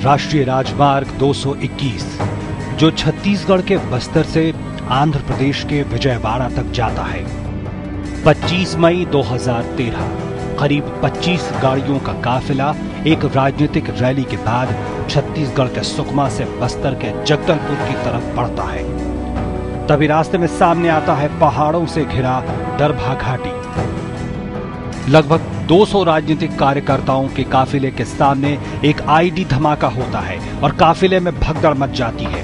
राष्ट्रीय राजमार्ग 221 जो छत्तीसगढ़ के बस्तर से आंध्र प्रदेश के विजयवाड़ा तक जाता है। 25 मई 2013 करीब 25 गाड़ियों का काफिला एक राजनीतिक रैली के बाद छत्तीसगढ़ के सुकमा से बस्तर के जगदलपुर की तरफ बढ़ता है। तभी रास्ते में सामने आता है पहाड़ों से घिरा दरभा घाटी। लगभग 200 राजनीतिक कार्यकर्ताओं के काफिले के सामने एक आईडी धमाका होता है और काफिले में भगदड़ मच जाती है।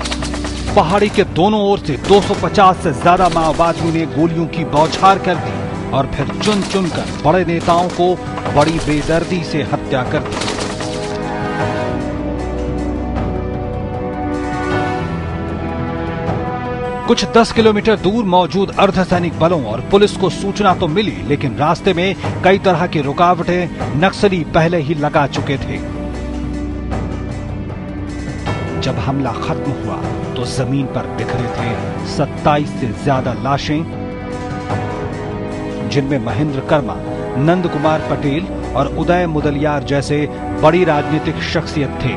पहाड़ी के दोनों ओर से 250 से ज्यादा माओवादियों ने गोलियों की बौछार कर दी और फिर चुन चुनकर बड़े नेताओं को बड़ी बेदर्दी से हत्या कर दी। कुछ 10 किलोमीटर दूर मौजूद अर्धसैनिक बलों और पुलिस को सूचना तो मिली, लेकिन रास्ते में कई तरह की रुकावटें नक्सली पहले ही लगा चुके थे। जब हमला खत्म हुआ तो जमीन पर बिखरे थे 27 से ज्यादा लाशें, जिनमें महेंद्र कर्मा, नंद कुमार पटेल और उदय मुदलियार जैसे बड़ी राजनीतिक शख्सियत थे।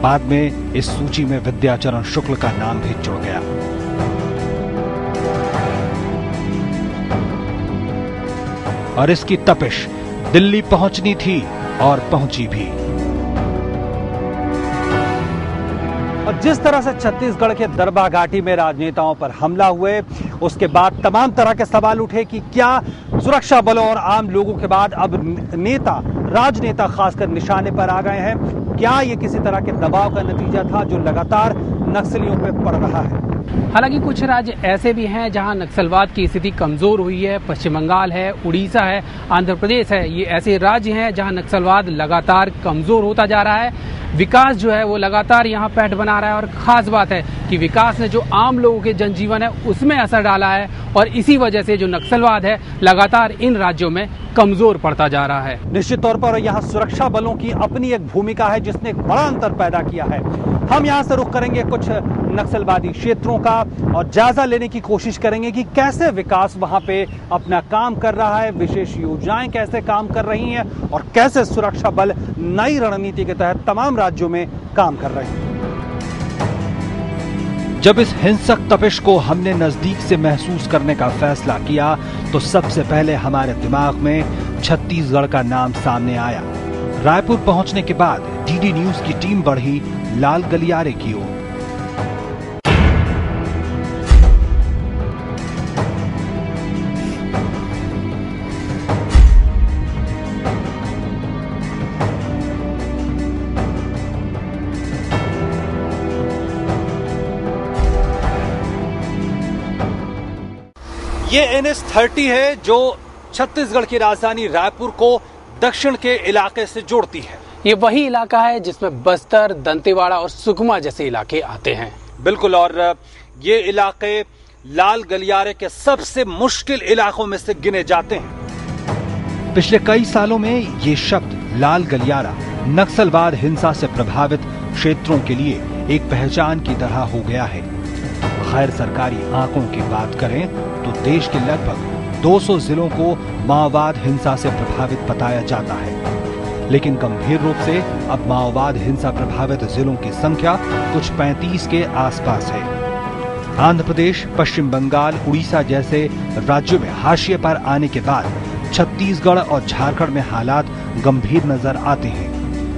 बाद में इस सूची में विद्याचरण शुक्ल का नाम भी जुड़ गया। और इसकी तपिश दिल्ली पहुंचनी थी और पहुंची भी। और जिस तरह से छत्तीसगढ़ के दरभा घाटी में राजनेताओं पर हमला हुए, उसके बाद तमाम तरह के सवाल उठे कि क्या सुरक्षा बलों और आम लोगों के बाद अब नेता, राजनेता खासकर निशाने पर आ गए हैं? क्या ये किसी तरह के दबाव का नतीजा था जो लगातार नक्सलियों पे पड़ रहा है? हालांकि कुछ राज्य ऐसे भी हैं जहां नक्सलवाद की स्थिति कमजोर हुई है। पश्चिम बंगाल है, उड़ीसा है, आंध्र प्रदेश है, ये ऐसे राज्य हैं जहां नक्सलवाद लगातार कमजोर होता जा रहा है। विकास जो है वो लगातार यहाँ पैठ बना रहा है और खास बात है कि विकास ने जो आम लोगों के जनजीवन है उसमें असर डाला है और इसी वजह से जो नक्सलवाद है लगातार इन राज्यों में कमजोर पड़ता जा रहा है। निश्चित तौर पर यहाँ सुरक्षा बलों की अपनी एक भूमिका है जिसने एक बड़ा अंतर पैदा किया है। हम यहाँ से रुख करेंगे कुछ नक्सलवादी क्षेत्रों का और जायजा लेने की कोशिश करेंगे कि कैसे विकास वहां पे अपना काम कर रहा है, विशेष योजनाएं कैसे काम कर रही हैं और कैसे सुरक्षा बल नई रणनीति के तहत तमाम राज्यों में काम कर रहे हैं। जब इस हिंसक तपिश को हमने नजदीक से महसूस करने का फैसला किया तो सबसे पहले हमारे दिमाग में छत्तीसगढ़ का नाम सामने आया। रायपुर पहुंचने के बाद डीडी न्यूज की टीम बढ़ी लाल गलियारे की ओर। ये NH-30 है जो छत्तीसगढ़ की राजधानी रायपुर को दक्षिण के इलाके से जोड़ती है। ये वही इलाका है जिसमें बस्तर, दंतेवाड़ा और सुकमा जैसे इलाके आते हैं। बिल्कुल, और ये इलाके लाल गलियारे के सबसे मुश्किल इलाकों में से गिने जाते हैं। पिछले कई सालों में ये शब्द लाल गलियारा नक्सलवाद हिंसा से प्रभावित क्षेत्रों के लिए एक पहचान की तरह हो गया है। गैर सरकारी आंकड़ों की बात करें तो देश के लगभग 200 जिलों को माओवाद हिंसा से प्रभावित बताया जाता है, लेकिन गंभीर रूप से अब माओवाद हिंसा प्रभावित जिलों की संख्या कुछ 35 के आसपास है। आंध्र प्रदेश, पश्चिम बंगाल, उड़ीसा जैसे राज्यों में हाशिए पर आने के बाद छत्तीसगढ़ और झारखंड में हालात गंभीर नजर आते हैं,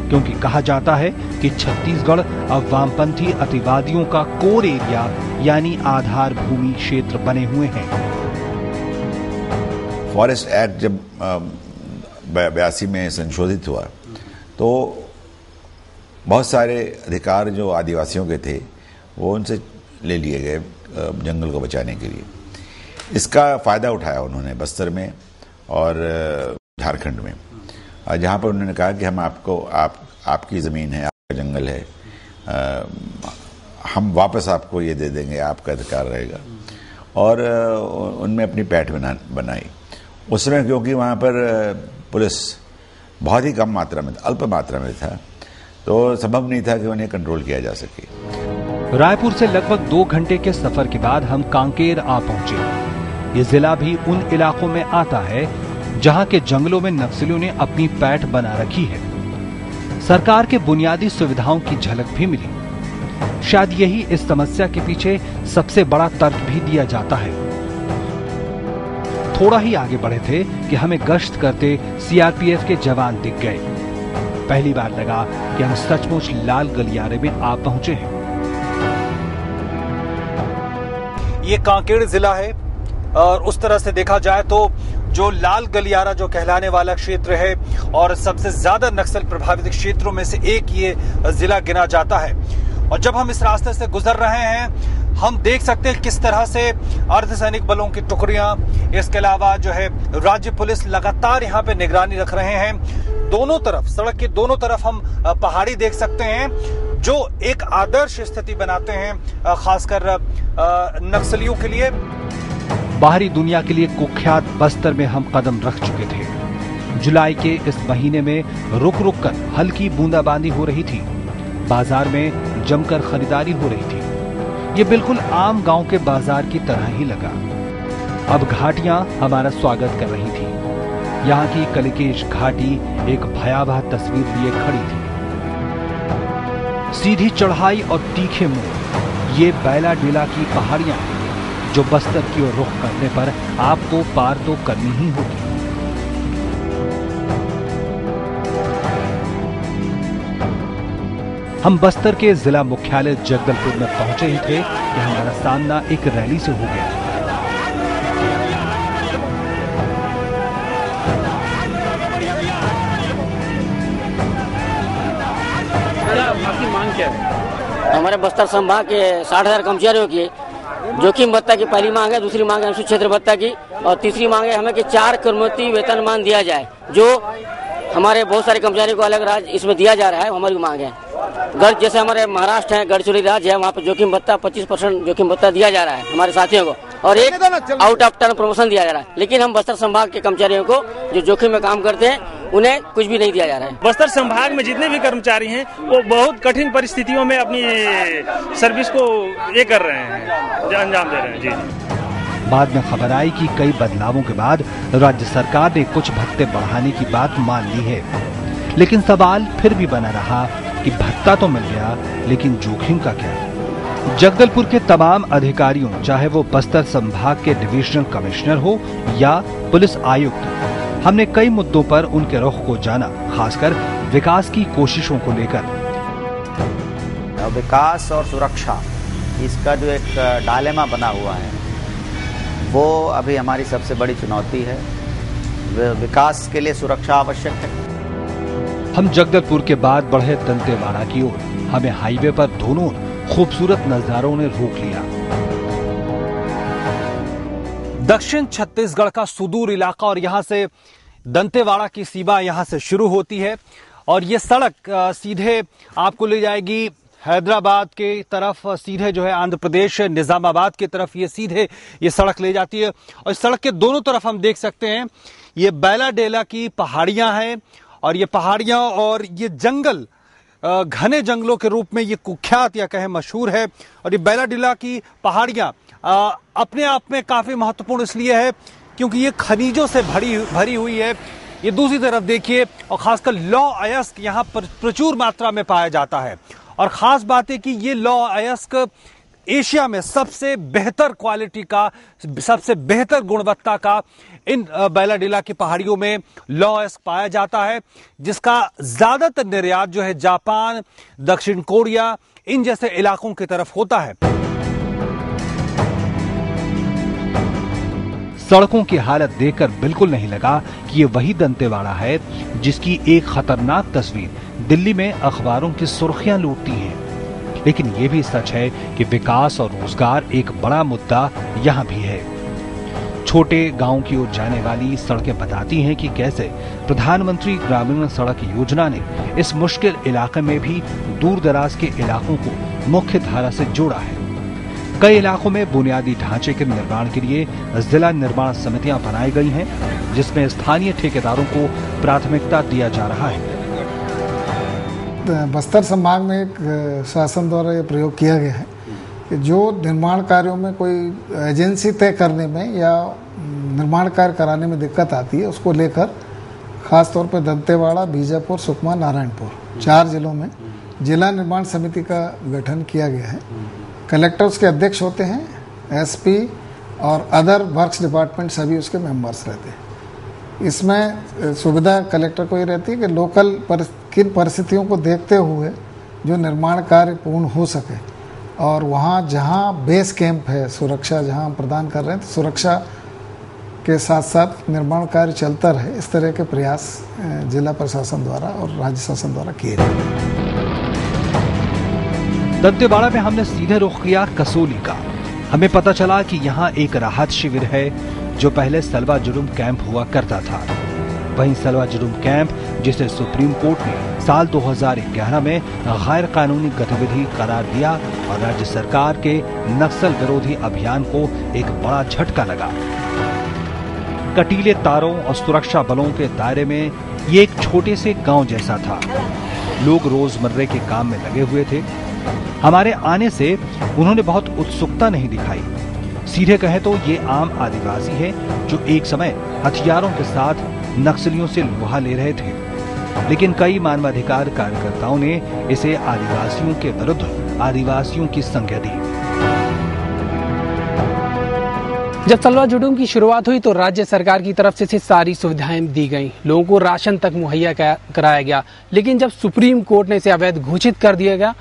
क्योंकि कहा जाता है कि छत्तीसगढ़ अब वामपंथी अतिवादियों का कोर एरिया यानी आधार भूमि क्षेत्र बने हुए हैं। फॉरेस्ट एक्ट जब 82 में संशोधित हुआ तो बहुत सारे अधिकार जो आदिवासियों के थे वो उनसे ले लिए गए जंगल को बचाने के लिए। इसका फायदा उठाया उन्होंने बस्तर में और झारखंड में, जहाँ पर उन्होंने कहा कि हम आपको आपकी ज़मीन है, आपका जंगल है, हम वापस आपको ये दे देंगे, आपका अधिकार रहेगा। और उनमें अपनी पैठ बनाई। उस समय क्योंकि वहाँ पर पुलिस बहुत ही कम मात्रा में, अल्प मात्रा में था, तो संभव नहीं था कि उन्हें कंट्रोल किया जा सके। रायपुर से लगभग 2 घंटे के सफर के बाद हम कांकेर आ पहुंचे। ये जिला भी उन इलाकों में आता है जहां के जंगलों में नक्सलियों ने अपनी पैठ बना रखी है। सरकार के बुनियादी सुविधाओं की झलक भी मिली। शायद यही इस समस्या के पीछे सबसे बड़ा तर्क भी दिया जाता है। थोड़ा ही आगे बढ़े थे कि हमें गश्त करते सीआरपीएफ के जवान दिख गए। पहली बार लगा कि हम सचमुच लाल गलियारे में आ पहुंचे हैं। ये कांकेर जिला है और उस तरह से देखा जाए तो जो लाल गलियारा जो कहलाने वाला क्षेत्र है और सबसे ज्यादा नक्सल प्रभावित क्षेत्रों में से एक ये जिला गिना जाता है। और जब हम इस रास्ते से गुजर रहे हैं हम देख सकते हैं किस तरह से अर्धसैनिक बलों की टुकड़ियां, इसके अलावा जो है राज्य पुलिस लगातार यहाँ पे निगरानी रख रहे हैं। दोनों तरफ, सड़क के दोनों तरफ हम पहाड़ी देख सकते हैं जो एक आदर्श स्थिति बनाते हैं खासकर नक्सलियों के लिए। बाहरी दुनिया के लिए कुख्यात बस्तर में हम कदम रख चुके थे। जुलाई के इस महीने में रुक रुक कर हल्की बूंदाबांदी हो रही थी। बाजार में जमकर खरीदारी हो रही थी। ये बिल्कुल आम गांव के बाजार की तरह ही लगा। अब घाटियां हमारा स्वागत कर रही थी। यहाँ की कलिकेश घाटी एक भयावह तस्वीर लिए खड़ी थी। सीधी चढ़ाई और तीखे मोड़, ये बैला डीला की पहाड़ियां हैं जो बस्तर की ओर रुख करने पर आपको पार तो करनी ही होगी। हम बस्तर के जिला मुख्यालय जगदलपुर में पहुंचे ही थे कि हमारा सामना एक रैली से हो गया। आपकी मांग क्या है? हमारे बस्तर संभाग के 60,000 कर्मचारियों की जोखिम भत्ता की पहली मांग है, दूसरी मांग है अनुसूचित क्षेत्र भत्ता की और तीसरी मांग है हमें कि 4 क्रमोन्नति वेतनमान दिया जाए जो हमारे बहुत सारे कर्मचारियों को अलग राज्य इसमें दिया जा रहा है। हमारी मांग है गढ़ जैसे हमारे महाराष्ट्र है, गढ़चिरोली राज्य है, वहाँ पर जोखिम भत्ता 25% जोखिम भत्ता दिया जा रहा है हमारे साथियों को और एक आउट ऑफ टर्न प्रमोशन दिया जा रहा है। लेकिन हम बस्तर संभाग के कर्मचारियों को जो जोखिम में काम करते हैं उन्हें कुछ भी नहीं दिया जा रहा है। बस्तर संभाग में जितने भी कर्मचारी हैं वो बहुत कठिन परिस्थितियों में अपनी सर्विस को ये कर रहे हैं, अंजाम दे रहे हैं। जी बाद में खबर आई कि कई बदलावों के बाद राज्य सरकार ने कुछ भत्ते बढ़ाने की बात मान ली है। लेकिन सवाल फिर भी बना रहा कि भत्ता तो मिल गया लेकिन जोखिम का क्या। जगदलपुर के तमाम अधिकारियों, चाहे वो बस्तर संभाग के डिविजनल कमिश्नर हो या पुलिस आयुक्त, हमने कई मुद्दों पर उनके रुख को जाना, खासकर विकास की कोशिशों को लेकर। विकास और सुरक्षा, इसका जो एक डायलेमा बना हुआ है वो अभी हमारी सबसे बड़ी चुनौती है। विकास के लिए सुरक्षा आवश्यक है। हम जगदलपुर के बाद बढ़े दंतेवाड़ा की ओर। हमें हाईवे पर दोनों खूबसूरत नजारों ने रोक लिया। दक्षिण छत्तीसगढ़ का सुदूर इलाका और यहां से दंतेवाड़ा की सीमा यहां से शुरू होती है और ये सड़क सीधे आपको ले जाएगी हैदराबाद के तरफ, सीधे जो है आंध्र प्रदेश निजामाबाद की तरफ ये सीधे ये सड़क ले जाती है। और इस सड़क के दोनों तरफ हम देख सकते हैं ये बैला डेला की पहाड़ियां हैं और ये पहाड़ियां और ये जंगल घने जंगलों के रूप में ये कुख्यात या कहें मशहूर है। और ये बैला डेला की पहाड़ियां अपने आप में काफी महत्वपूर्ण इसलिए है क्योंकि ये खनिजों से भरी हुई है। ये दूसरी तरफ देखिए और खासकर लौ अयस्क यहाँ पर प्रचुर मात्रा में पाया जाता है। और खास बात है कि ये लौ अयस्क एशिया में सबसे बेहतर क्वालिटी का, सबसे बेहतर गुणवत्ता का इन बैला डेला की पहाड़ियों में लौ अयस्क पाया जाता है, जिसका ज्यादातर निर्यात जो है जापान, दक्षिण कोरिया, इन जैसे इलाकों की तरफ होता है। सड़कों की हालत देखकर बिल्कुल नहीं लगा कि ये वही दंतेवाड़ा है जिसकी एक खतरनाक तस्वीर दिल्ली में अखबारों की सुर्खियां लूटती हैं। लेकिन ये भी सच है कि विकास और रोजगार एक बड़ा मुद्दा यहाँ भी है। छोटे गांव की ओर जाने वाली सड़कें बताती हैं कि कैसे प्रधानमंत्री ग्रामीण सड़क योजना ने इस मुश्किल इलाके में भी दूर दराज के इलाकों को मुख्य धारा से जोड़ा है। कई इलाकों में बुनियादी ढांचे के निर्माण के लिए जिला निर्माण समितियां बनाई गई हैं, जिसमें स्थानीय ठेकेदारों को प्राथमिकता दिया जा रहा है। बस्तर संभाग में एक शासन द्वारा ये प्रयोग किया गया है कि जो निर्माण कार्यों में कोई एजेंसी तय करने में या निर्माण कार्य कराने में दिक्कत आती है, उसको लेकर खास तौर पर दंतेवाड़ा, बीजापुर, सुकमा, नारायणपुर 4 जिलों में जिला निर्माण समिति का गठन किया गया है। कलेक्टर उसके अध्यक्ष होते हैं, एसपी और अदर वर्क्स डिपार्टमेंट सभी उसके मेंबर्स रहते हैं। इसमें सुविधा कलेक्टर को ये रहती है कि लोकल किन परिस्थितियों को देखते हुए जो निर्माण कार्य पूर्ण हो सके, और वहाँ जहाँ बेस कैंप है, सुरक्षा जहाँ हम प्रदान कर रहे हैं, तो सुरक्षा के साथ साथ निर्माण कार्य चलता रहे, इस तरह के प्रयास जिला प्रशासन द्वारा और राज्य शासन द्वारा किए जाते हैं। दंतेवाड़ा में हमने सीधे रुख किया कसोली का। हमें पता चला कि यहाँ एक राहत शिविर है जो पहले सलवा जुर्म कैंप हुआ करता था। वहीं सलवा जुर्म कैंप, जिसे सुप्रीम कोर्ट ने साल 2011 में गैर कानूनी गतिविधि करार दिया और राज्य सरकार के नक्सल विरोधी अभियान को एक बड़ा झटका लगा। कटीले तारों और सुरक्षा बलों के दायरे में ये एक छोटे से गांव जैसा था। लोग रोजमर्रे के काम में लगे हुए थे। हमारे आने से उन्होंने बहुत उत्सुकता नहीं दिखाई। सीधे कहे तो ये आम आदिवासी है जो एक समय हथियारों के साथ नक्सलियों से लोहा ले रहे थे, लेकिन कई मानवाधिकार कार्यकर्ताओं ने इसे आदिवासियों के विरुद्ध आदिवासियों की संज्ञा दी। जब सलवा जुर्म की शुरुआत हुई तो राज्य सरकार की तरफ से सारी सुविधाएं दी गईं, लोगों को राशन तक मुहैया कराया गया। लेकिन जब सुप्रीम कोर्ट ने इसे अवैध घोषित कर दिया गया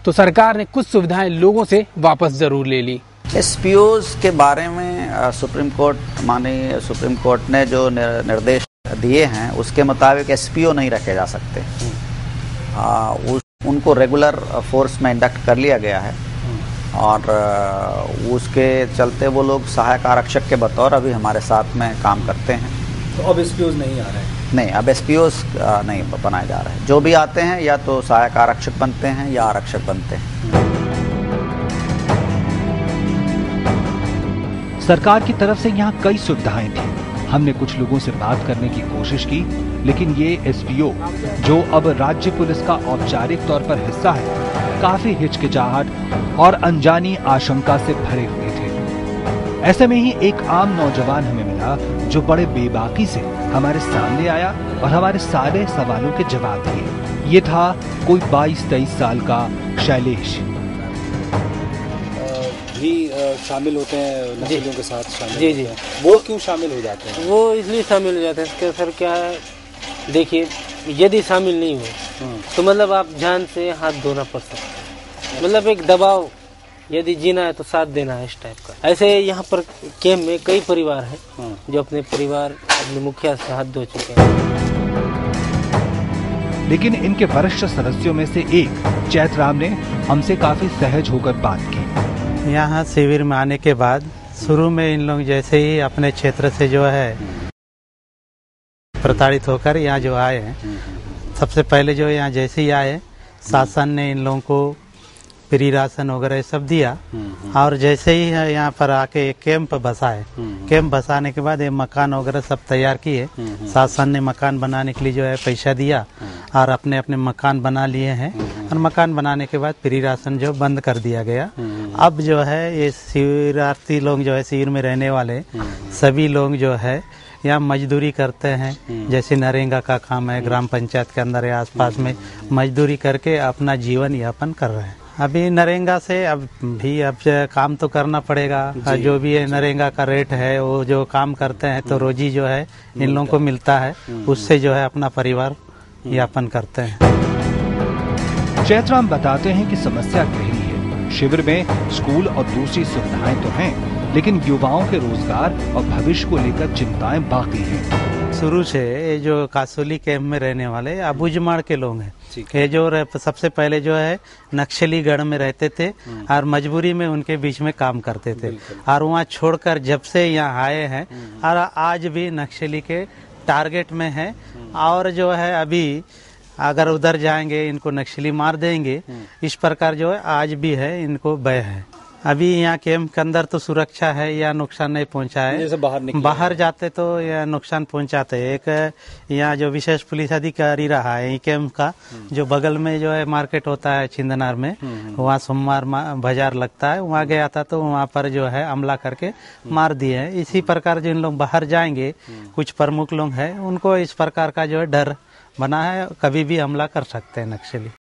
तो सरकार ने कुछ सुविधाएं लोगों से वापस जरूर ले ली। एसपीओज के बारे में सुप्रीम कोर्ट ने जो निर्देश दिए हैं उसके मुताबिक एसपीओ नहीं रखे जा सकते। उनको रेगुलर फोर्स में इंडक्ट कर लिया गया है और उसके चलते वो लोग सहायक आरक्षक के बतौर अभी हमारे साथ में काम करते हैं। तो अब एसपीओज नहीं आ रहे हैं? नहीं, अब एसपीओज नहीं बनाए जा रहे हैं। जो भी आते हैं या तो सहायक आरक्षक बनते हैं या आरक्षक बनते हैं। सरकार की तरफ से यहाँ कई सुविधाएं थी। हमने कुछ लोगों से बात करने की कोशिश की, लेकिन ये एसपीओ, जो अब राज्य पुलिस का औपचारिक तौर पर हिस्सा है, काफी हिचकिचाहट और अनजानी आशंका से भरे हुए थे। ऐसे में ही एक आम नौजवान हमें मिला जो बड़े बेबाकी से हमारे सामने आया और हमारे सारे सवालों के जवाब दिए। ये था कोई 22-23 साल का शैलेश। भी शामिल होते हैं नक्सलियों के साथ शामिल? जी जी। वो क्यों शामिल हो जाते हैं? वो इसलिए शामिल हो जाते हैं कि सर क्या है, देखिए यदि शामिल नहीं हो तो मतलब आप जान से हाथ धोना पड़ सकता है। मतलब एक दबाव, यदि जीना है तो साथ देना है, इस टाइप का। ऐसे यहाँ पर कैंप में कई परिवार हैं जो अपने मुखिया से हाथ धो चुके हैं। लेकिन इनके वरिष्ठ सदस्यों में से एक चैतराम ने हमसे काफी सहज होकर बात की। यहाँ शिविर में आने के बाद शुरू में इन लोग जैसे ही अपने क्षेत्र से जो है प्रताड़ित होकर यहाँ जो आए हैं, सबसे पहले जो यहाँ जैसे ही आए, शासन ने इन लोगों को फ्री राशन वगैरह सब दिया और जैसे ही यहाँ पर आके एक कैंप बसाए। कैंप बसाने के बाद ये मकान वगैरह सब तैयार किए। शासन ने मकान बनाने के लिए जो है पैसा दिया और अपने अपने मकान बना लिए हैं और मकान बनाने के बाद फ्री राशन जो बंद कर दिया गया। अब जो है ये शिविरार्थी लोग जो है शिविर में रहने वाले सभी लोग जो है यहाँ मजदूरी करते हैं। जैसे नरेगा का काम है, ग्राम पंचायत के अंदर या आसपास में मजदूरी करके अपना जीवन यापन कर रहे हैं। अभी नरेगा से अब काम तो करना पड़ेगा। जो भी है नरेगा का रेट है, वो जो काम करते हैं तो रोजी जो है इन लोगों को मिलता है, उससे जो है अपना परिवार यापन करते हैं। चैतराम बताते हैं कि समस्या गहरी है। शिविर में स्कूल और दूसरी सुविधाएं तो हैं, लेकिन युवाओं के रोजगार और भविष्य को लेकर चिंताएं बाकी हैं। शुरू से ये जो कासोली कैंप में रहने वाले अबुझमाड़ के लोग हैं, ये जो सबसे पहले जो है नक्सली गढ़ में रहते थे और मजबूरी में उनके बीच में काम करते थे और वहाँ छोड़कर जब से यहाँ आए हैं और आज भी नक्सली के टारगेट में है। और जो है अभी अगर उधर जाएंगे इनको नक्सली मार देंगे, इस प्रकार जो है आज भी है, इनको भय है। अभी यहाँ कैंप के अंदर तो सुरक्षा है या नुकसान नहीं पहुंचा है। जैसे बाहर जाते तो या नुकसान पहुंचाते हैं। एक यहाँ जो विशेष पुलिस अधिकारी रहा है कैंप का, जो बगल में जो है मार्केट होता है छिंदनार में, वहाँ सोमवार बाजार लगता है, वहाँ गया था तो वहाँ पर जो है हमला करके मार दिए हैं। इसी प्रकार जिन लोग बाहर जाएंगे, कुछ प्रमुख लोग हैं, उनको इस प्रकार का जो है डर बना है, कभी भी हमला कर सकते हैं नक्सली।